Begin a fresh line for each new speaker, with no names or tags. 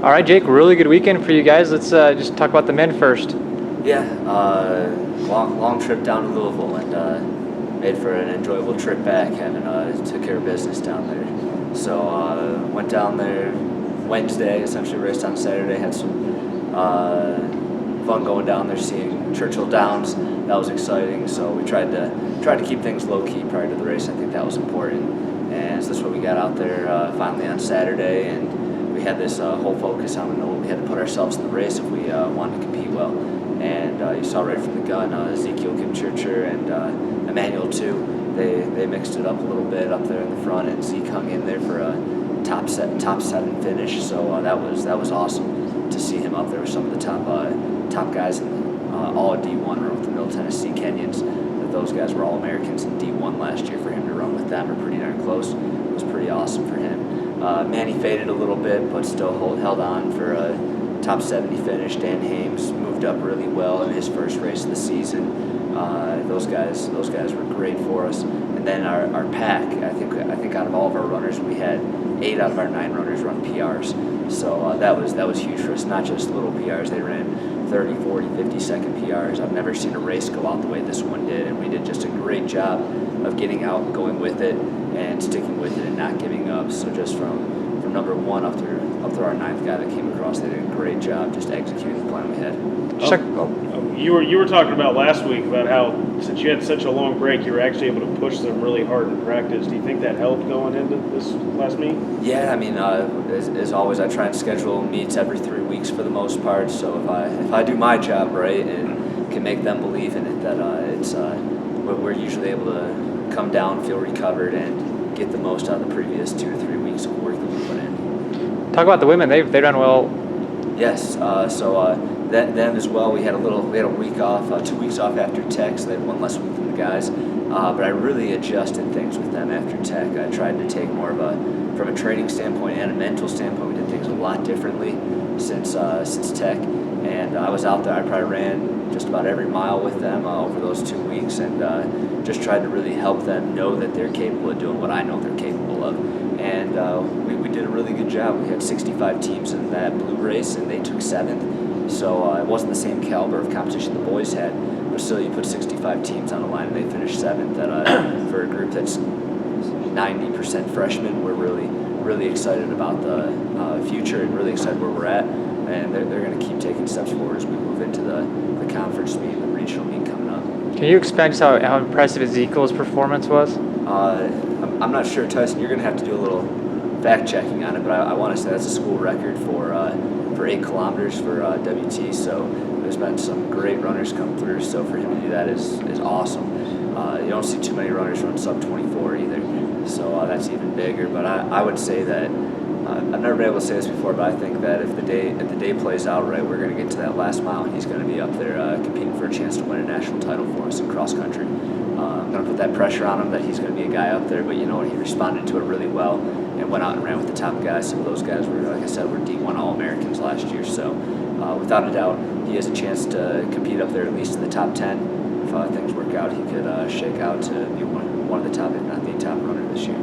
All right, Jake, really good weekend for you guys. Let's just talk about the men first.
Yeah, long trip down to Lousville and made for an enjoyable trip back. Having took care of business down there. So went down there Wednesday, essentially raced on Saturday. Had some fun going down there, seeing Churchill Downs. That was exciting. So we tried to keep things low key prior to the race. I think that was important. And so that's what we got out there finally on Saturday. And we had this whole focus on we had to put ourselves in the race if we wanted to compete well. And you saw right from the gun, Ezekiel Kipchirchir and Emmanuel too. They mixed it up a little bit up there in the front, and Zeke hung in there for a top seven finish. So that was awesome to see him up there with some of the top guys in all of D1 run with the Middle Tennessee Kenyans. Those guys were all Americans in D1 last year. For him to run with them, are pretty darn close. It was pretty awesome for him. Manny faded a little bit, but still held on for a top 70 finish. Dan Hames moved up really well in his first race of the season. Those guys were great for us. And then our pack, I think out of all of our runners, we had 8 out of our 9 runners run PRs. So that was huge for us. Not just little PRs, they ran 30, 40, 50-second PRs. I've never seen a race go out the way this one did, and we did just a great job of getting out and going with it and sticking with it and not giving up. So just from number 1 up through our 9th guy that came across, they did a great job just executing the plan we had.
You were talking about last week about how since you had such a long break, you were actually able to push them really hard in practice. Do you think that helped going into this last meet?
Yeah, I mean, as always, I try and schedule meets every 3 weeks for the most part. So if I do my job right and can make them believe in it, that we're usually able to come down, feel recovered, and get the most out of the previous 2 to 3 weeks of work that we put in.
Talk about the women. They ran well.
Yes. Them as well. We had a week off, 2 weeks off after Tech, so they had one less week than the guys. But I really adjusted things with them after Tech. I tried to take more of from a training standpoint and a mental standpoint, we did things a lot differently since Tech. And I was out there. I probably ran just about every mile with them over those 2 weeks, and just tried to really help them know that they're capable of doing what I know they're capable of. And we did a really good job. We had 65 teams in that blue race, and they took 7th. So it wasn't the same caliber of competition the boys had, but still you put 65 teams on the line and they finished 7th. For a group that's 90% freshmen, we're really excited about the future and really excited where we're at. And they're going to keep taking steps forward as we move into the conference meet and the regional meet coming up.
Can you expand just how impressive Ezekiel's performance was?
I'm not sure, Tyson. You're going to have to do a little fact checking on it, but I want to say that's a school record for 8 kilometers for WT. So there's been some great runners come through. So for him to do that is awesome. You don't see too many runners run sub 24 either. So that's even bigger. But I would say that I've never been able to say this before, but I think that if the day plays out right, we're going to get to that last mile, and he's going to be up there competing for a chance to win a national title for us in cross country. I'm going to put that pressure on him that he's going to be a guy up there, but he responded to it really well and went out and ran with the top guys. Some of those guys were, like I said, were D1 All-Americans last year, so without a doubt, he has a chance to compete up there at least in the top 10. If things work out, he could shake out to be one of the top, if not the top runner this year.